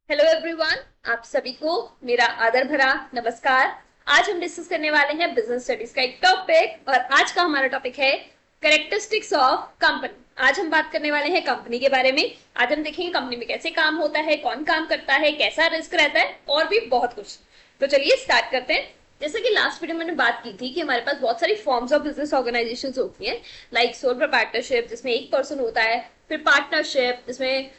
Hello everyone, आप सभी को मेरा आदर भरा नमस्कार। आज हम डिस्कस करने वाले हैं बिजनेस स्टडीज का एक टॉपिक, और आज का हमारा टॉपिक है कैरेक्टरिस्टिक्स ऑफ कंपनी। आज हम बात करने वाले हैं कंपनी के बारे में। आज हम देखेंगे कंपनी में कैसे काम होता है, कौन काम करता है, कैसा रिस्क रहता है और भी बहुत कुछ। तो चलिए स्टार्ट करते हैं। जैसे कि लास्ट वीडियो में मैंने बात की थी कि हमारे पास बहुत सारी फॉर्म्स ऑफ बिजनेस ऑर्गेनाइजेशंस होती हैं, लाइक सोल प्रोप्राइटरशिप जिसमें एक पर्सन होता है, फिर पार्टनरशिप जिसमें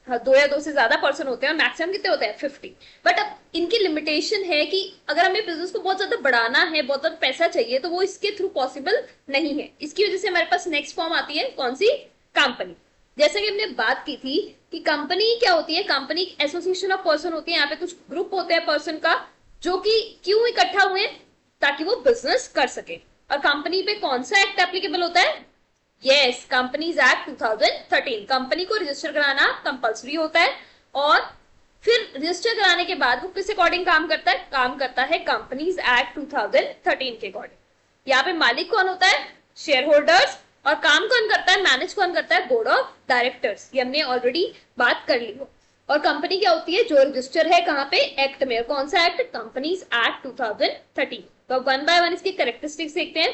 हाँ, दो या दो से ज्यादा पर्सन होते हैं और मैक्सिमम कितने होते हैं 50। बट अब इनकी लिमिटेशन है कि अगर हमें बिजनेस को बहुत ज्यादा बढ़ाना है, बहुत ज्यादा पैसा चाहिए, तो वो इसके थ्रू पॉसिबल नहीं है। इसकी वजह से हमारे पास नेक्स्ट फॉर्म आती है, कौन सी? कंपनी। जैसे कि हमने बात की थी कि कंपनी क्या होती है, कंपनी एसोसिएशन ऑफ पर्सन होती है। यहाँ पे कुछ ग्रुप होते हैं पर्सन का, जो कि क्यों इकट्ठा हुए? ताकि वो बिजनेस कर सके। और कंपनी पे कौन सा एक्ट एप्लीकेबल होता है? Yes, companies act 2013। कंपनी को रजिस्टर कराना कंपल्सरी होता है, और फिर रजिस्टर कराने के बाद वो किस अकॉर्डिंग काम करता है? काम करता है कंपनीज एक्ट 2013 के अकॉर्डिंग। यहाँ पे मालिक कौन होता है? Share holders. और काम कौन करता है, मैनेज कौन करता है? Board of directors. ये हमने ऑलरेडी बात कर ली हो। और कंपनी क्या होती है? जो रजिस्टर है कहाँ पे? एक्ट में। और कौन सा एक्ट? Companies act 2013। तो वन बाय वन इसकी कैरेक्टरिस्टिक्स देखते हैं।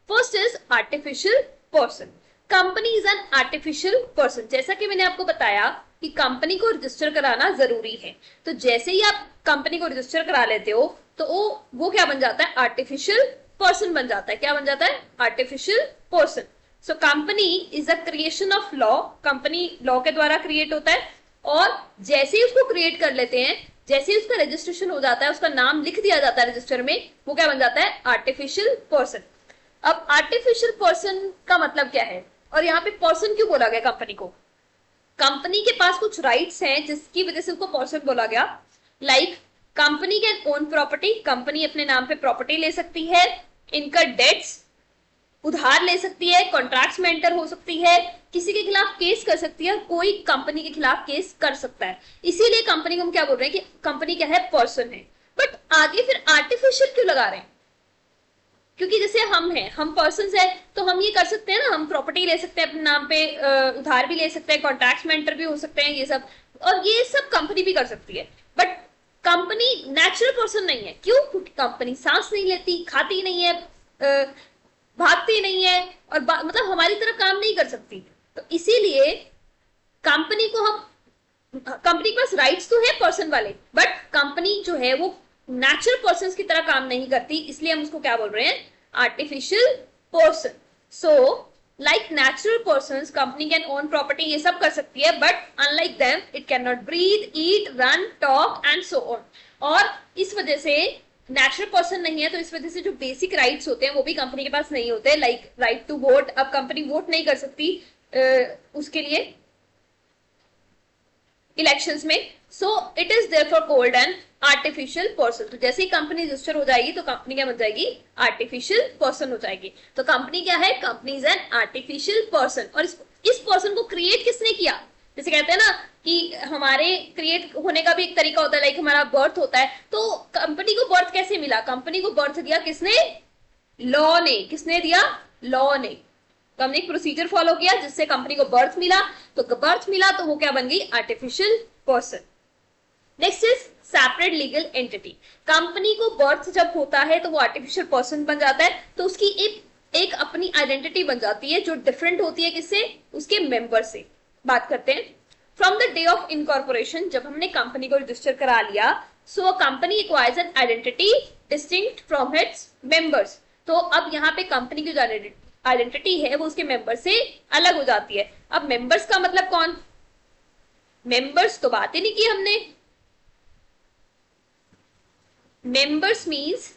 First is artificial person. Company is an artificial person. जैसा कि मैंने आपको बताया कि कंपनी को रजिस्टर कराना जरूरी है, तो जैसे ही आप कंपनी को रजिस्टर करा लेते हो तो वो क्या बन जाता है? आर्टिफिशियल पर्सन बन जाता है। क्या बन जाता है? Artificial person. So company is a creation of law. Company law के द्वारा क्रिएट होता है, और जैसे ही उसको क्रिएट कर लेते हैं, जैसे ही उसका रजिस्ट्रेशन हो जाता है, उसका नाम लिख दिया जाता है रजिस्टर में, वो क्या बन जाता है? Artificial person. अब आर्टिफिशियल पर्सन का मतलब क्या है, और यहाँ पे पर्सन क्यों बोला गया कंपनी को? कंपनी के पास कुछ राइट्स हैं जिसकी वजह से उसको पर्सन बोला गया। Like company can own property. Company अपने नाम पे प्रॉपर्टी ले सकती है। इनका डेट्स, उधार ले सकती है। कॉन्ट्रैक्ट्स में एंटर हो सकती है। किसी के खिलाफ केस कर सकती है। कोई कंपनी के खिलाफ केस कर सकता है। इसीलिए कंपनी को हम क्या बोल रहे हैं कि कंपनी क्या है? पर्सन है। बट आगे फिर आर्टिफिशियल क्यों लगा रहे हैं? क्योंकि जैसे हम हैं, हम पर्सन है, तो हम ये कर सकते हैं ना, हम प्रॉपर्टी ले सकते हैं अपने नाम पे, उधार भी ले सकते हैं, कॉन्ट्रैक्ट्स में एंटर भी हो सकते हैं, ये सब। और ये सब कंपनी भी कर सकती है। बट कंपनी नेचुरल पर्सन नहीं है। क्यों? क्योंकि कंपनी सांस नहीं लेती, खाती नहीं है, भागती नहीं है, और मतलब हमारी तरह काम नहीं कर सकती। तो इसीलिए कंपनी को हम, कंपनी के पास राइट्स तो है पर्सन वाले, बट कंपनी जो है वो नेचुरल पर्सन की तरह काम नहीं करती। इसलिए हम उसको क्या बोल रहे हैं? Artificial person. So like natural person, company can own property, ये सब कर सकती है, but unlike them it can not breathe, eat, run, talk and so on. और इस वजह से नेचुरल पर्सन नहीं है, तो इस वजह से जो बेसिक राइट्स होते हैं वो भी कंपनी के पास नहीं होते। Like right to vote. अब कंपनी वोट नहीं कर सकती उसके लिए इलेक्शंस में। So it is therefore called an artificial person. तो जैसे ही कंपनी रजिस्टर हो जाएगी तो कंपनी क्या बन जाएगी? आर्टिफिशियल पर्सन हो जाएगी। तो कंपनी क्या है? Company is an artificial person. और इस पर्सन को क्रिएट किसने किया? जैसे कहते हैं ना कि हमारे क्रिएट होने का भी एक तरीका होता है, लाइक हमारा बर्थ होता है। तो कंपनी को बर्थ कैसे मिला? कंपनी को बर्थ दिया किसने? लॉ ने। किसने दिया? लॉ ने। तो हमने एक प्रोसीजर फॉलो किया जिससे कंपनी को बर्थ मिला। तो बर्थ मिला तो वो क्या बन गई? Artificial person. Next is separate legal entity. Company को बर्थ जब होता है तो वो आर्टिफिशियल पर्सन बन जाता है, तो उसकी एक अपनी आइडेंटिटी बन जाती है जो डिफरेंट होती है किससे? उसके मेंबर से। बात करते हैं from the day of incorporation. जब हमने कंपनी को रजिस्टर करा लिया, so company acquires an identity distinct from its members. तो अब यहाँ पे कंपनी की जो आइडेंटिटी है वो उसके मेंबर से अलग हो जाती है। अब मेंबर्स का मतलब कौन? मेंबर्स तो बात ही नहीं की हमने। मेंबर्स मींस,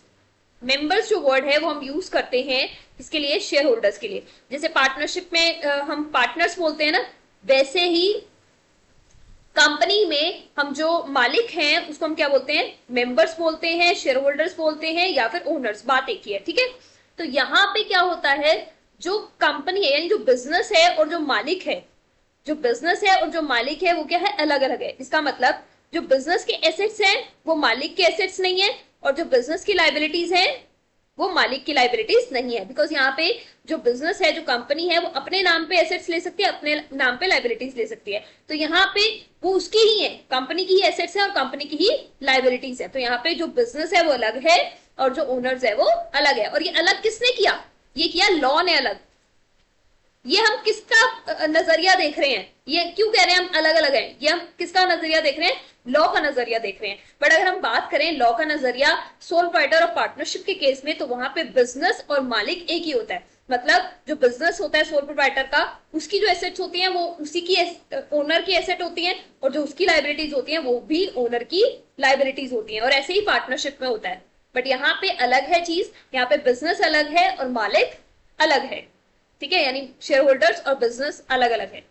मेंबर्स जो वर्ड है वो हम यूज करते हैं इसके लिए? शेयर होल्डर्स के लिए। जैसे पार्टनरशिप में हम पार्टनर्स बोलते हैं ना, वैसे ही कंपनी में हम जो मालिक हैं उसको हम क्या बोलते हैं? मेंबर्स बोलते हैं, शेयर होल्डर्स बोलते हैं, या फिर ओनर्स। बात एक ही है, ठीक है। तो यहाँ पे क्या होता है, जो कंपनी है यानी जो बिजनेस है और जो मालिक है, जो बिजनेस है और जो मालिक है वो क्या है? अलग अलग है। इसका मतलब जो बिजनेस के एसेट्स हैं वो मालिक के एसेट्स नहीं है, और जो बिजनेस की लाइबिलिटीज हैं वो मालिक की लाइबिलिटीज नहीं है, बिकॉज यहाँ पे जो बिजनेस है, जो कंपनी है, वो अपने नाम पे एसेट्स ले सकती है, अपने नाम पे लाइबिलिटीज ले सकती है। तो यहाँ पे वो उसकी ही है, कंपनी की ही एसेट्स है और कंपनी की ही लाइबिलिटीज है। तो यहाँ पे जो बिजनेस है वो अलग है और जो ओनर्स है वो अलग है। और ये अलग किसने किया? ये किया लॉ ने अलग। ये हम किसका नजरिया देख रहे हैं? ये क्यों कह रहे हैं हम अलग अलग हैं? ये हम किसका नजरिया देख रहे हैं? लॉ का नजरिया देख रहे हैं। बट अगर हम बात करें लॉ का नजरिया सोल प्रोप्राइटर और पार्टनरशिप के केस में, तो वहां पे बिजनेस और मालिक एक ही होता है। मतलब जो बिजनेस होता है सोल प्रोप्राइटर का, उसकी जो एसेट्स होती हैं वो उसी की ओनर की एसेट होती हैं, और जो उसकी लाइबिलिटीज होती हैं वो भी ओनर की लाइबिलिटीज होती हैं। और ऐसे ही पार्टनरशिप में होता है। बट यहाँ पे अलग है चीज, यहाँ पे बिजनेस अलग है और मालिक अलग है। ठीक है, यानी शेयर होल्डर्स और बिजनेस अलग अलग है।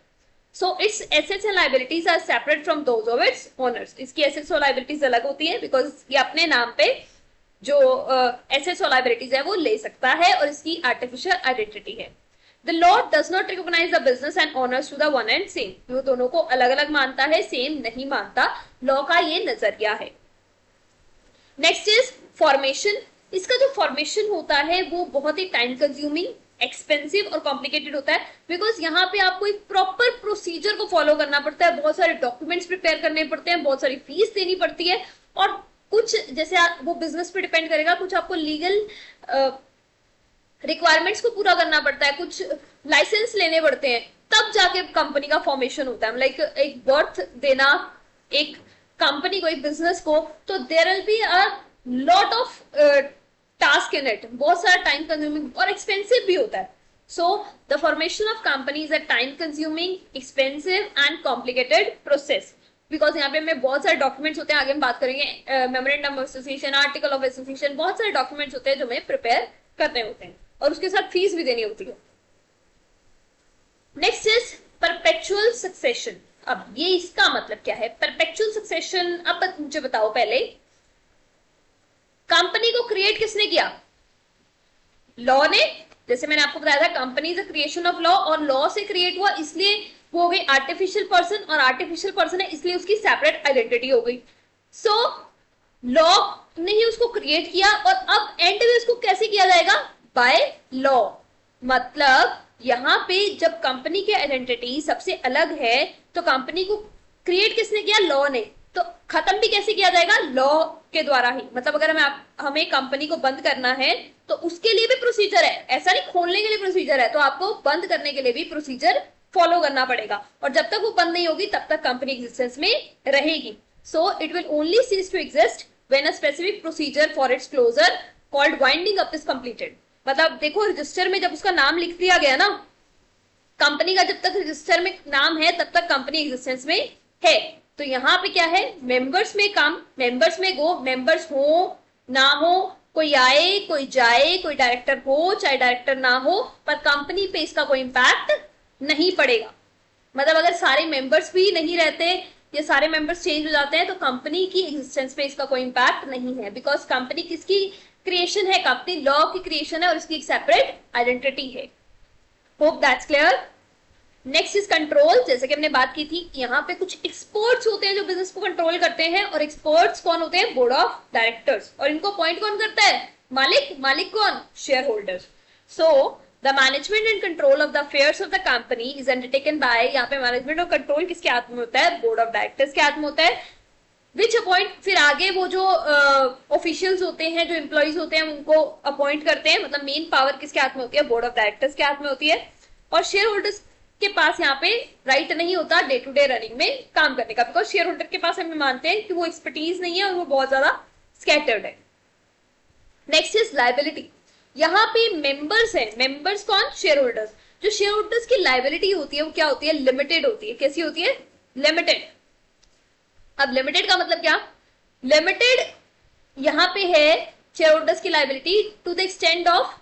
So its assets and liabilities are separate from those of its owners. इसकी एसेट्स और लाइबिलिटीज अलग होती है, बिकॉज ये अपने नाम पे जो एसेट्स और लाइबिलिटीज है वो ले सकता है, और इसकी आर्टिफिशियल आइडेंटिटी है। The law does not recognize the business and owners to the one and same. वो दोनों को अलग अलग मानता है, सेम नहीं मानता। लॉ का ये नजरिया है। Next is formation. इसका जो फॉर्मेशन होता है वो बहुत ही टाइम कंज्यूमिंग, एक्सपेंसिव और कॉम्प्लिकेटेड होता है, बिकॉज यहाँ पे आपको एक प्रॉपर प्रोसीजर को फॉलो करना पड़ता है। बहुत सारे डॉक्यूमेंट्स प्रिपेयर करने पड़ते हैं, बहुत सारी फीस देनी पड़ती है, और कुछ जैसे वो बिजनेस पे डिपेंड करेगा, कुछ आपको लीगल रिक्वायरमेंट्स को पूरा करना पड़ता है, कुछ लाइसेंस लेने पड़ते हैं, तब जाके कंपनी का फॉर्मेशन होता है। लाइक एक बर्थ देना एक कंपनी को, एक बिजनेस को, तो there will be a lot of task in it. बहुत सारा टाइम कंज्यूमिंग और एक्सपेंसिव भी होता है। So the formation of company is a time consuming, expensive and complicated process, because यहाँ पे में बहुत सारे डॉक्यूमेंट्स होते हैं। आगे हम बात करेंगे memorandum of association, article of association, बहुत सारे डॉक्यूमेंट्स होते हैं जो हमें प्रिपेयर करने होते हैं, और उसके साथ फीस भी देनी होती है। Next is perpetual succession. अब ये इसका मतलब क्या है परपेचुअल सक्सेशन? अब मुझे बताओ पहले, कंपनी को क्रिएट किसने किया? लॉ ने। जैसे मैंने आपको बताया था company is a creation of law, और लॉ से क्रिएट हुआ, इसलिए वो हो गई आर्टिफिशियल पर्सन, और आर्टिफिशियल पर्सन है इसलिए उसकी सेपरेट आइडेंटिटी हो गई। सो लॉ ने ही उसको क्रिएट किया, और अब एंड में उसको कैसे किया जाएगा? By law. मतलब यहाँ पे जब कंपनी की आइडेंटिटी सबसे अलग है, तो कंपनी को क्रिएट किसने किया? लॉ ने। तो खत्म भी कैसे किया जाएगा? लॉ के द्वारा ही। मतलब अगर हमें कंपनी को बंद करना है तो उसके लिए भी प्रोसीजर है, ऐसा नहीं खोलने के लिए प्रोसीजर है, तो आपको बंद करने के लिए भी प्रोसीजर फॉलो करना पड़ेगा, और जब तक वो बंद नहीं होगी तब तक कंपनी एग्जिस्टेंस में रहेगी। So it will only cease to exist when a specific procedure for its closure called winding up is completed. मतलब देखो, रजिस्टर में जब उसका नाम लिख दिया गया ना, कंपनी का जब तक रजिस्टर में नाम है तब तक कंपनी एग्जिस्टेंस में है। तो यहाँ पे क्या है? मेंबर्स में कम, मेंबर्स में गो, मेंबर्स हो ना हो, कोई आए कोई जाए, कोई डायरेक्टर हो चाहे डायरेक्टर ना हो, पर कंपनी पे इसका कोई इंपैक्ट नहीं पड़ेगा। मतलब अगर सारे मेंबर्स भी नहीं रहते या सारे मेंबर्स चेंज हो जाते हैं तो कंपनी की एग्जिस्टेंस पे इसका कोई इंपैक्ट नहीं है, बिकॉज कंपनी किसकी क्रिएशन है? कंपनी लॉ की क्रिएशन है, और इसकी एक सेपरेट आइडेंटिटी है। Hope that's clear. Next is control. जैसे कि हमने बात की थी, यहाँ पे कुछ एक्सपर्ट्स होते हैं जो बिजनेस को कंट्रोल करते हैं, और एक्सपर्ट्स कौन होते हैं? Board of directors. और इनको अपॉइंट कौन करता है? मालिक। मालिक कौन? Share holders. So the management and control of the affairs of the company is undertaken by, यहाँ पे मैनेजमेंट और कंट्रोल किसके हाथ में होता है? बोर्ड ऑफ डायरेक्टर्स के हाथ में होता है। विच अपॉइंट, फिर आगे वो जो ऑफिशियल्स होते हैं, जो एम्प्लॉइज होते हैं, उनको अपॉइंट करते हैं। मतलब मेन पावर किसके हाथ में होती है? बोर्ड ऑफ डायरेक्टर्स के हाथ में होती है। और शेयर होल्डर्स के पास यहाँ पे राइट नहीं होता डे टू डे रनिंग में काम करने का, बिकॉज शेयर होल्डर के पास हम मानते हैं कि वो एक्सपर्टीज नहीं है और वो बहुत ज्यादा स्कैटर्ड है। Next is liability. यहाँ पे मेंबर्स है, मेंबर्स कौन? Share holders. जो शेयर होल्डर्स की लाइबिलिटी होती है वो क्या होती है? लिमिटेड होती है। कैसी होती है? लिमिटेड। अब लिमिटेड का मतलब क्या? लिमिटेड यहाँ पे है शेयर होल्डर्स की liability to the extend of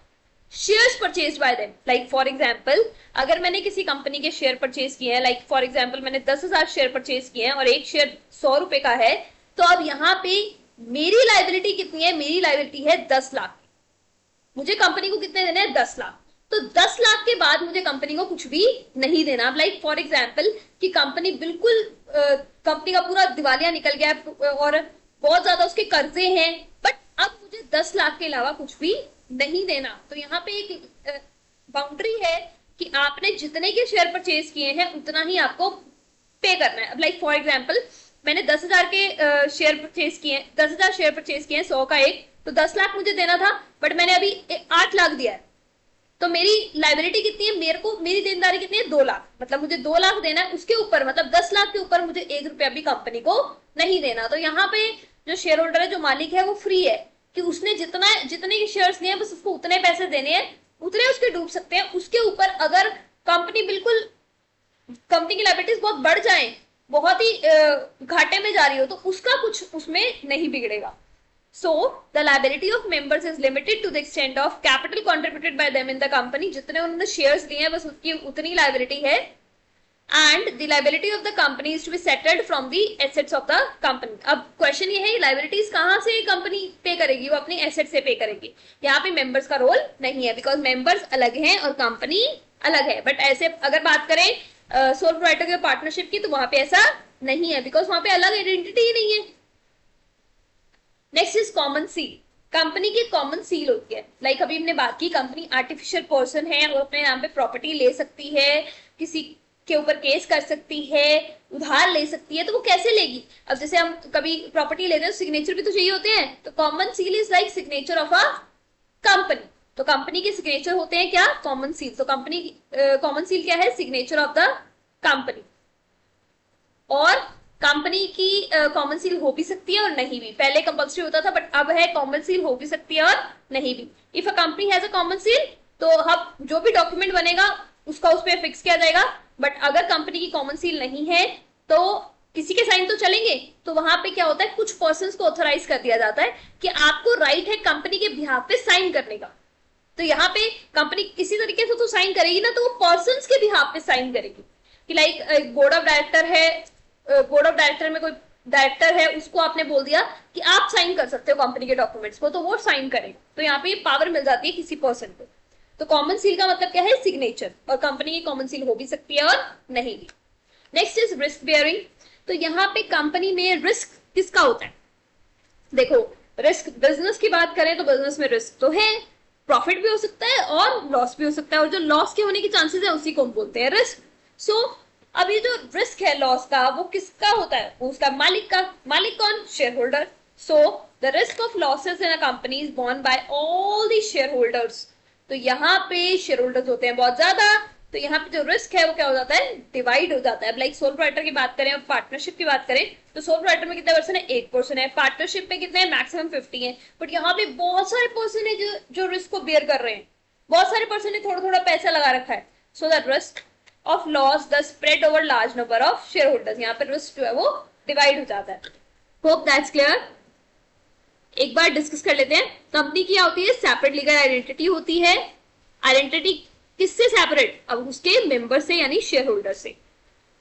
shares purchase by them. Like for example, अगर मैंने किसी कंपनी के शेयर परचेज किए हैं, लाइक फॉर एग्जांपल मैंने 10,000 शेयर परचेज किए हैं और एक शेयर 100 रुपए का है, तो अब यहाँ पे मेरी लाइबिलिटी कितनी है? मेरी लाइबिलिटी है 10 लाख। मुझे कंपनी को कितने देने हैं? 10 लाख। तो 10 लाख के बाद मुझे कंपनी को कुछ भी नहीं देना। अब लाइक फॉर एग्जांपल कि कंपनी बिल्कुल कंपनी का पूरा दिवालिया निकल गया है और बहुत ज्यादा उसके कर्जे हैं, बट अब मुझे 10 लाख के अलावा कुछ भी नहीं देना। तो यहाँ पे एक बाउंड्री है कि आपने जितने के शेयर परचेज किए हैं उतना ही आपको पे करना है। अब लाइक फॉर एग्जाम्पल मैंने 10,000 के शेयर परचेज किए हैं, 10,000 शेयर परचेज किए हैं 100 का एक, तो 10 लाख मुझे देना था, बट मैंने अभी 8 लाख दिया है, तो मेरी लाइबिलिटी कितनी है, मेरे को मेरी देनदारी कितनी है, 2 लाख। मतलब मुझे 2 लाख देना है, उसके ऊपर मतलब 10 लाख के ऊपर मुझे 1 रुपया भी कंपनी को नहीं देना। तो यहाँ पे जो शेयर होल्डर है, जो मालिक है, वो फ्री है कि उसने जितने के शेयर्स लिए हैं बस उसको उतने पैसे देने हैं, उतने उसके डूब सकते हैं। उसके ऊपर अगर कंपनी की लाइबिलिटीज बहुत बढ़ जाए, बहुत ही घाटे में जा रही हो, तो उसका कुछ उसमें नहीं बिगड़ेगा। So the liability of members is limited to the extent of capital contributed by them in the company. जितने उन्होंने शेयर्स लिए हैं बस उसकी उतनी लाइबिलिटी है। And the liability of the company is to be settled from the assets of the company. अब question ये है, लाइबिलिटीज कहाँ से कंपनी पे करेगी, वो अपनी एसेट से पे करेगी। यहाँ पे मेंबर्स का रोल नहीं है, बिकॉज मेंबर्स अलग हैं और कंपनी अलग है। बट ऐसे अगर बात करें सोल प्रोप्राइटर की पार्टनरशिप की, तो वहां पे ऐसा नहीं है, बिकॉज वहां पे अलग आइडेंटिटी ही नहीं है। Next is common seal. Company की कॉमन सील होती है, लाइक अभी हमने बात की, कंपनी आर्टिफिशियल पर्सन है और अपने नाम पे प्रॉपर्टी ले सकती है, किसी के ऊपर केस कर सकती है, उधार ले सकती है। तो वो कैसे लेगी? अब जैसे हम कभी प्रॉपर्टी लेते हैं, सिग्नेचर भी तो चाहिए होते हैं। तो common seal is like signature of a company. तो कंपनी के सिग्नेचर होते हैं क्या? Common seal. तो कंपनी कॉमन सील क्या है? Signature of the company. और कंपनी की कॉमन सील हो भी सकती है और नहीं भी। पहले कंपल्सरी होता था, बट अब है कॉमन सील हो भी सकती है और नहीं भी। If a company has a common seal, तो हम जो भी डॉक्यूमेंट बनेगा उसका उस पर फिक्स किया जाएगा। बट अगर कंपनी की कॉमन सील नहीं है तो किसी के साइन तो चलेंगे। तो वहां पे क्या होता है, कुछ पर्संस को ऑथराइज कर दिया जाता है कि आपको राइट है कंपनी के बिहाफ पे साइन करने का। तो यहाँ पे कंपनी किसी तरीके से तो साइन करेगी ना, तो वो पर्संस के बिहाफ पे साइन करेगी। कि लाइक बोर्ड ऑफ डायरेक्टर है, बोर्ड ऑफ डायरेक्टर में कोई डायरेक्टर है, उसको आपने बोल दिया कि आप साइन कर सकते हो कंपनी के डॉक्यूमेंट्स को, तो वो साइन करेगा। तो यहाँ पे पावर मिल जाती है किसी पर्सन को। तो कॉमन सील का मतलब क्या है? सिग्नेचर। और कंपनी की कॉमन सील हो भी सकती है और नहीं भी। Next is risk bearing. तो यहाँ पे कंपनी में रिस्क किसका होता है? देखो, रिस्क बिजनेस की बात करें तो बिजनेस में रिस्क तो है, प्रॉफिट भी हो सकता है और लॉस भी हो सकता है, और जो लॉस के होने के चांसेस है उसी को हम बोलते हैं रिस्क। सो अब ये जो रिस्क है लॉस का, वो किसका होता है? उसका मालिक का। मालिक कौन? Share holder. So the risk of losses in a company is borne by all the share holders. तो यहाँ पे शेयर होल्डर्स होते हैं बहुत ज्यादा, तो यहाँ पे जो रिस्क है वो क्या हो जाता है? डिवाइड हो जाता है। अब लाइक सोल प्रोप्राइटर की बात करें और पार्टनरशिप की बात करें, तो सोल प्रोप्राइटर में कितने पर्सन है? 1 पर्सन है। पार्टनरशिप में कितने? मैक्सिमम 50 है। बट यहाँ पे बहुत सारे पर्सन है जो रिस्क को बेयर कर रहे हैं। बहुत सारे पर्सन ने थोड़ा थोड़ा पैसा लगा रखा है। So the risk of loss the spread over large number of shareholders। यहाँ पर रिस्क जो है वो डिवाइड हो जाता है। Hope that's clear. एक बार डिस्कस कर लेते हैं। कंपनी की क्या होती है? सेपरेट लीगल आइडेंटिटी होती है। आइडेंटिटी किससे सेपरेट? अब उसके मेंबर से, यानी शेयर होल्डर से।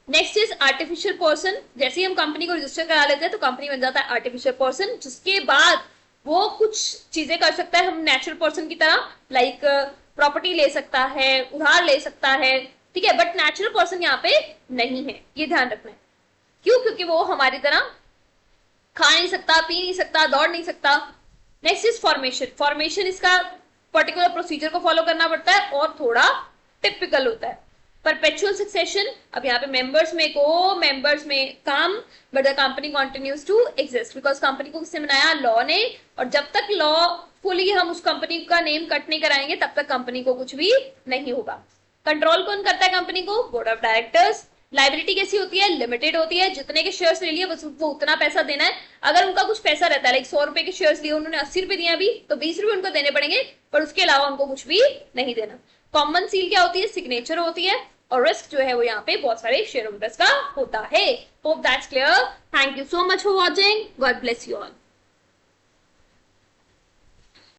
Next is artificial person. जैसे ही हम कंपनी को रजिस्टर करा लेते हैं तो कंपनी बन जाता है आर्टिफिशियल पर्सन, जिसके बाद वो कुछ चीजें कर सकता है हम नेचुरल पर्सन की तरह, लाइक प्रॉपर्टी ले सकता है, उधार ले सकता है, ठीक है। बट नेचुरल पर्सन यहाँ पे नहीं है, ये ध्यान रखना है। क्यों? क्योंकि वो हमारी तरह खा नहीं सकता, पी नहीं सकता, दौड़ नहीं सकता। Next is formation. फॉर्मेशन इसका पर्टिकुलर प्रोसीजर को फॉलो करना पड़ता है और थोड़ा टिपिकल होता है। Perpetual succession. अब यहाँ पे मेंबर्स में को मेंबर्स में काम, but the company continues to exist, because company को किसने बनाया? लॉ ने। और जब तक लॉ फुली हम उस कंपनी का नेम कट नहीं कराएंगे तब तक कंपनी को कुछ भी नहीं होगा। कंट्रोल कौन करता है कंपनी को? Board of directors. लाइबिलिटी कैसी होती है? लिमिटेड होती है। जितने के शेयर्स ले लिए बस वो उतना पैसा देना है। अगर उनका कुछ पैसा रहता है, लाइक 100 रुपए के शेयर्स लिए, उन्होंने 80 रुपए दिया अभी, तो 20 रुपए उनको देने पड़ेंगे, पर उसके अलावा उनको कुछ भी नहीं देना। कॉमन सील क्या होती है? सिग्नेचर होती है। और रिस्क जो है वो यहाँ पे बहुत सारे शेयर होल्डर्स का होता है। Hope that's clear. Thank you so much for watching. God bless you all.